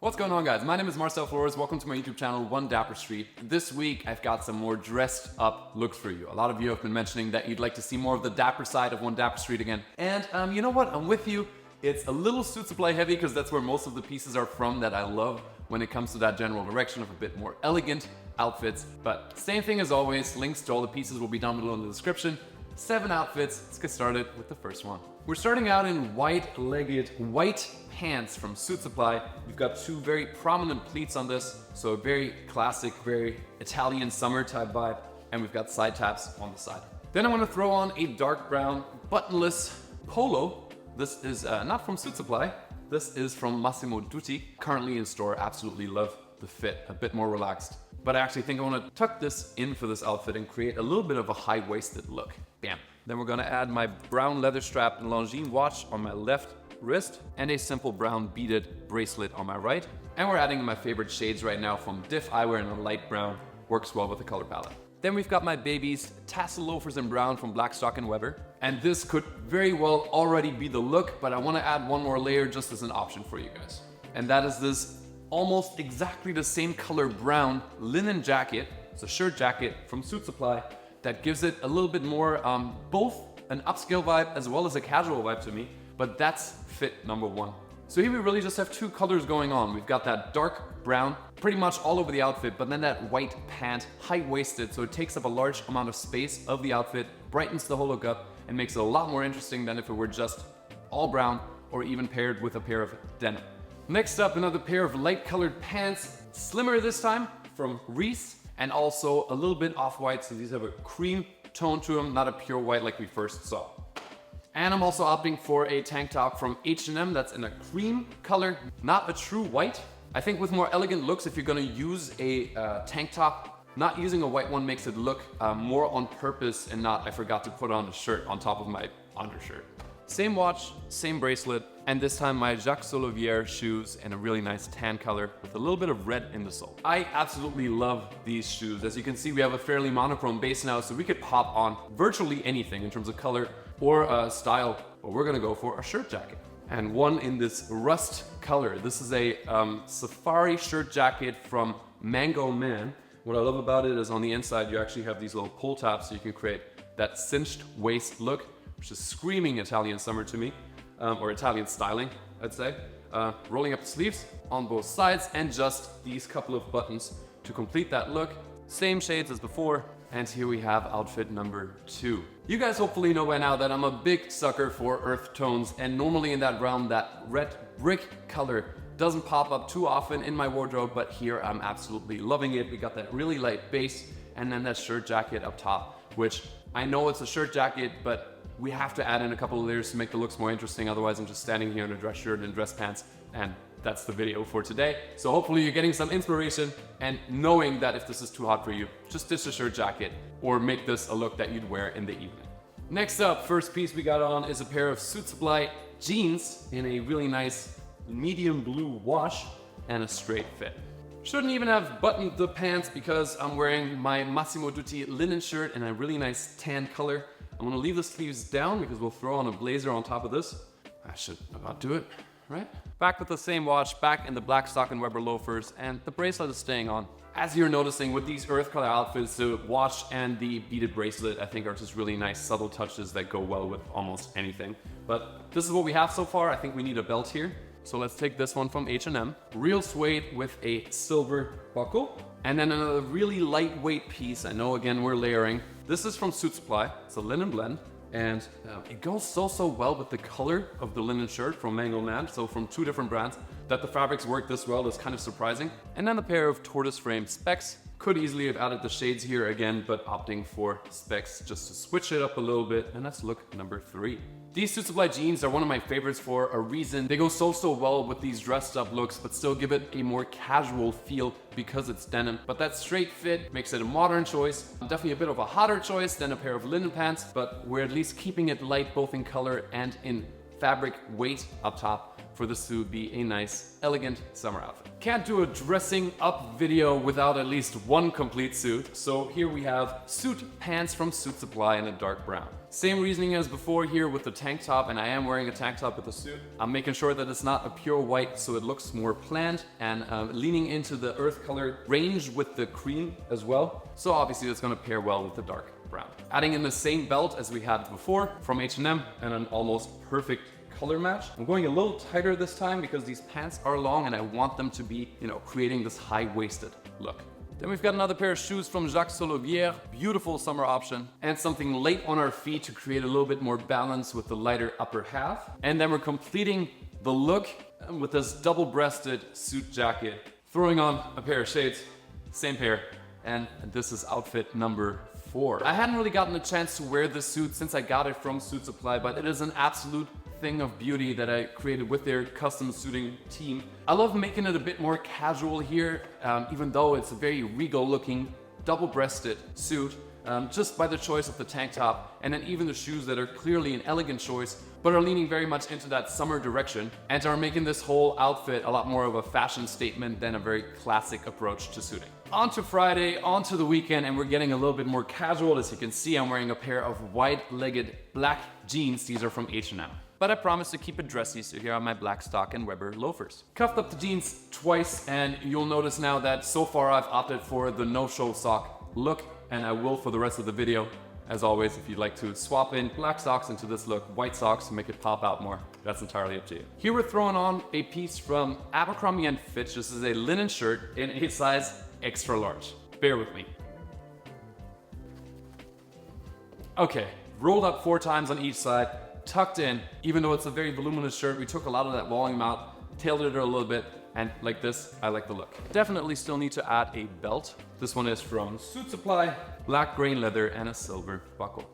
What's going on, guys? My name is Marcel Flores. Welcome to my YouTube channel, One Dapper Street. This week, I've got some more dressed up looks for you. A lot of you have been mentioning that you'd like to see more of the dapper side of One Dapper Street again. And you know what? I'm with you. It's a little suit supply heavy because that's where most of the pieces are from that I love when it comes to that general direction of a bit more elegant outfits. But same thing as always, links to all the pieces will be down below in the description. 7 outfits. Let's get started with the first one. We're starting out in white-legged white pants from Suit Supply. We've got 2 very prominent pleats on this, so a very classic, very Italian summer type vibe, and we've got side taps on the side. Then I want to throw on a dark brown buttonless polo. This is not from Suit Supply. This is from Massimo Dutti. Currently in store. Absolutely love the fit. A bit more relaxed. But I actually think I want to tuck this in for this outfit and create a little bit of a high-waisted look. Bam. Then we're going to add my brown leather strap and Longines watch on my left wrist and a simple brown beaded bracelet on my right. And we're adding my favorite shades right now from Diff Eyewear in a light brown. Works well with the color palette. Then we've got my baby's tassel loafers in brown from Blackstock & Weber. And this could very well already be the look, but I want to add one more layer just as an option for you guys. And that is this almost exactly the same color brown linen jacket. It's a shirt jacket from Suit Supply that gives it a little bit more both an upscale vibe as well as a casual vibe to me, but that's fit number 1. So here we really just have 2 colors going on. We've got that dark brown pretty much all over the outfit, but then that white pant, high-waisted, so it takes up a large amount of space of the outfit, brightens the whole look up, and makes it a lot more interesting than if it were just all brown or even paired with a pair of denim. Next up, another pair of light-colored pants, slimmer this time, from Reese, and also a little bit off-white, so these have a cream tone to them, not a pure white like we first saw. And I'm also opting for a tank top from H&M that's in a cream color, not a true white. I think with more elegant looks, if you're gonna use a tank top, not using a white one makes it look more on purpose and not, I forgot to put on a shirt on top of my undershirt. Same watch, same bracelet, and this time my Jacques Solivier shoes in a really nice tan color with a little bit of red in the sole. I absolutely love these shoes. As you can see, we have a fairly monochrome base now, so we could pop on virtually anything in terms of color or style, but we're gonna go for a shirt jacket. And one in this rust color. This is a safari shirt jacket from Mango Man. What I love about it is on the inside, you actually have these little pull tabs so you can create that cinched waist look, which is screaming Italian summer to me, or Italian styling, I'd say. Rolling up the sleeves on both sides and just these couple of buttons to complete that look. Same shades as before. And here we have outfit number 2. You guys hopefully know by now that I'm a big sucker for earth tones, and normally in that realm, that red brick color doesn't pop up too often in my wardrobe, but here I'm absolutely loving it. We got that really light base and then that shirt jacket up top, which I know it's a shirt jacket, but we have to add in a couple of layers to make the looks more interesting. Otherwise, I'm just standing here in a dress shirt and dress pants, and that's the video for today. So hopefully you're getting some inspiration and knowing that if this is too hot for you, just ditch the shirt jacket or make this a look that you'd wear in the evening. Next up, first piece we got on is a pair of Suit Supply jeans in a really nice medium blue wash and a straight fit. Shouldn't even have buttoned the pants because I'm wearing my Massimo Dutti linen shirt in a really nice tan color. I'm gonna leave the sleeves down because we'll throw on a blazer on top of this. I should about do it, right? Back with the same watch, back in the Blackstock & Weber loafers, and the bracelet is staying on. As you're noticing with these earth color outfits, the watch and the beaded bracelet I think are just really nice subtle touches that go well with almost anything. But this is what we have so far. I think we need a belt here. So let's take this one from H&M. Real suede with a silver buckle. And then another really lightweight piece. I know again we're layering. This is from Suit Supply. It's a linen blend. And it goes so well with the color of the linen shirt from Mango Man. So from 2 different brands, that the fabrics work this well is kind of surprising. And then a pair of tortoise frame specs. Could easily have added the shades here again, but opting for specs just to switch it up a little bit. And that's look number 3. These Suit Supply jeans are one of my favorites for a reason. They go so well with these dressed up looks, but still give it a more casual feel because it's denim. But that straight fit makes it a modern choice. Definitely a bit of a hotter choice than a pair of linen pants, but we're at least keeping it light both in color and in fabric weight up top for this to be a nice, elegant summer outfit. Can't do a dressing up video without at least one complete suit. So here we have suit pants from Suit Supply in a dark brown. Same reasoning as before here with the tank top, and I am wearing a tank top with a suit. I'm making sure that it's not a pure white so it looks more planned, and leaning into the earth color range with the cream as well. So obviously it's gonna pair well with the dark brown. Adding in the same belt as we had before from H&M and an almost perfect color match. I'm going a little tighter this time because these pants are long and I want them to be, you know, creating this high-waisted look. Then we've got another pair of shoes from Jacques Solovière, beautiful summer option, and something light on our feet to create a little bit more balance with the lighter upper half. And then we're completing the look with this double-breasted suit jacket, throwing on a pair of shades, same pair, and this is outfit number 4. I hadn't really gotten a chance to wear this suit since I got it from Suit Supply, but it is an absolute thing of beauty that I created with their custom suiting team. I love making it a bit more casual here, even though it's a very regal looking double-breasted suit, just by the choice of the tank top, and then even the shoes that are clearly an elegant choice, but are leaning very much into that summer direction, and are making this whole outfit a lot more of a fashion statement than a very classic approach to suiting. On to Friday, on to the weekend, and we're getting a little bit more casual. As you can see, I'm wearing a pair of wide-legged black jeans. These are from H&M. But I promise to keep it dressy, so here are my black Stock and Weber loafers. Cuffed up the jeans twice, and you'll notice now that so far I've opted for the no-show sock look, and I will for the rest of the video. As always, if you'd like to swap in black socks into this look, white socks to make it pop out more, that's entirely up to you. Here we're throwing on a piece from Abercrombie and Fitch. This is a linen shirt in a size extra large. Bear with me. Okay, rolled up 4 times on each side, tucked in. Even though it's a very voluminous shirt, we took a lot of that volume out, tailored it a little bit, and like this, I like the look. Definitely still need to add a belt. This one is from Suit Supply, black grain leather and a silver buckle.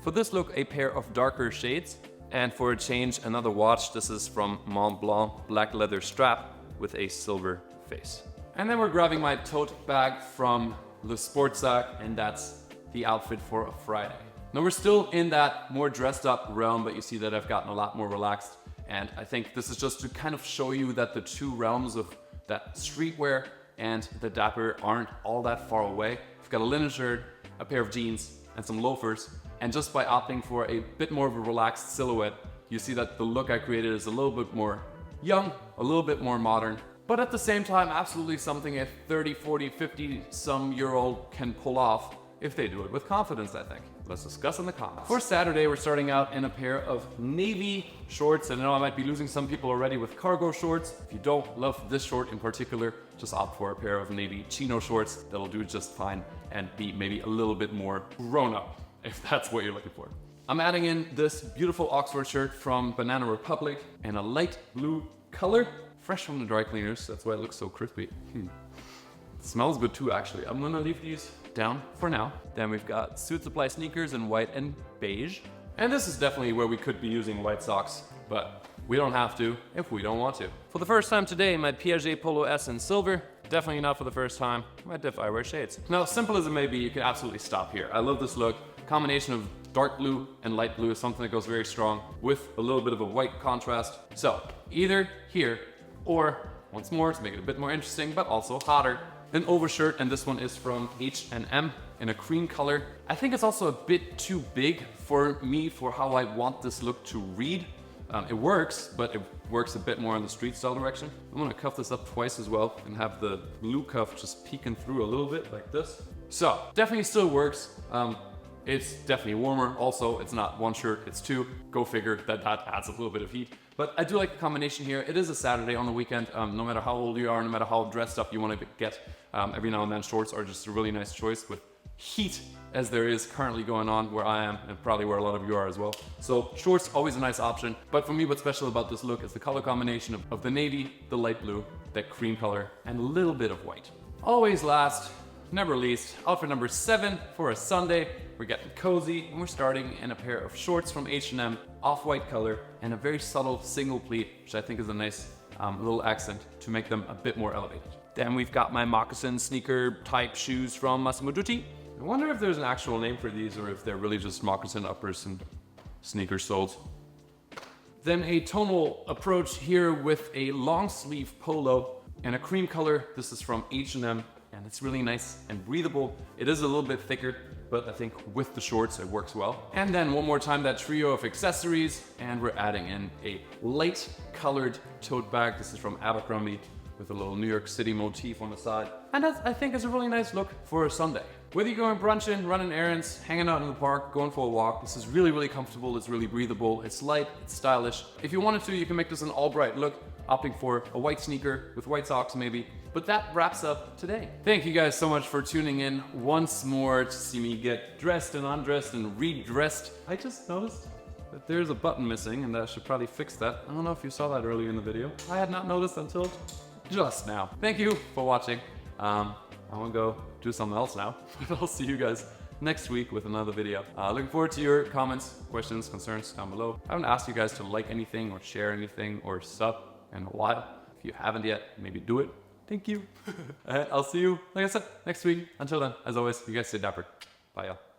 For this look, a pair of darker shades, and for a change, another watch. This is from Mont Blanc, black leather strap with a silver face. And then we're grabbing my tote bag from Le Sportsac, and that's the outfit for a Friday. Now we're still in that more dressed up realm, but you see that I've gotten a lot more relaxed. And I think this is just to kind of show you that the two realms of that streetwear and the Dapper aren't all that far away. I've got a linen shirt, a pair of jeans, and some loafers. And just by opting for a bit more of a relaxed silhouette, you see that the look I created is a little bit more young, a little bit more modern, but at the same time, absolutely something a 30, 40, 50-some-year-old can pull off if they do it with confidence, I think. Let's discuss in the comments. For Saturday, we're starting out in a pair of navy shorts. And I know I might be losing some people already with cargo shorts. If you don't love this short in particular, just opt for a pair of navy chino shorts. That'll do just fine and be maybe a little bit more grown up, if that's what you're looking for. I'm adding in this beautiful Oxford shirt from Banana Republic in a light blue color, fresh from the dry cleaners. That's why it looks so crispy. It smells good too, actually. I'm gonna leave these down for now. Then we've got Suit Supply sneakers in white and beige. And this is definitely where we could be using white socks, but we don't have to if we don't want to. For the first time today, my Piaget Polo S in silver. Definitely not for the first time. Might if I wear shades. Now, simple as it may be, you can absolutely stop here. I love this look. Combination of dark blue and light blue is something that goes very strong with a little bit of a white contrast. So either here or once more to make it a bit more interesting, but also hotter, an overshirt, and this one is from H&M in a cream color. I think it's also a bit too big for me for how I want this look to read. It works, but it works a bit more in the street style direction. I'm gonna cuff this up twice as well and have the blue cuff just peeking through a little bit like this. So definitely still works. It's definitely warmer. Also, it's not one shirt, it's two. Go figure, that adds a little bit of heat. But I do like the combination here. It is a Saturday on the weekend. No matter how old you are, no matter how dressed up you want to get, every now and then shorts are just a really nice choice with heat as there is currently going on where I am and probably where a lot of you are as well. So shorts, always a nice option. But for me, what's special about this look is the color combination of the navy, the light blue, that cream color, and a little bit of white. Always last, never least, outfit number 7 for a Sunday. We're getting cozy, and we're starting in a pair of shorts from H&M, off-white color, and a very subtle single pleat, which I think is a nice little accent to make them a bit more elevated. Then we've got my moccasin sneaker type shoes from Massimo Dutti. I wonder if there's an actual name for these or if they're really just moccasin uppers and sneaker soles. Then a tonal approach here with a long sleeve polo and a cream color. This is from H&M. And it's really nice and breathable. It is a little bit thicker, but I think with the shorts it works well. And then one more time that trio of accessories, and we're adding in a light colored tote bag. This is from Abercrombie with a little New York City motif on the side. And that, I think, is a really nice look for a Sunday. Whether you're going brunching, running errands, hanging out in the park, going for a walk, this is really, really comfortable, it's really breathable, it's light, it's stylish. If you wanted to, you can make this an all bright look, opting for a white sneaker with white socks maybe. But that wraps up today. Thank you guys so much for tuning in once more to see me get dressed and undressed and redressed. I just noticed that there's a button missing and I should probably fix that. I don't know if you saw that earlier in the video. I had not noticed until just now. Thank you for watching. I want to go do something else now, but I'll see you guys next week with another video. Looking forward to your comments, questions, concerns down below. I haven't asked you guys to like anything or share anything or sub in a while. If you haven't yet, maybe do it. Thank you. I'll see you, like I said, next week. Until then, as always, you guys stay dapper. Bye, y'all.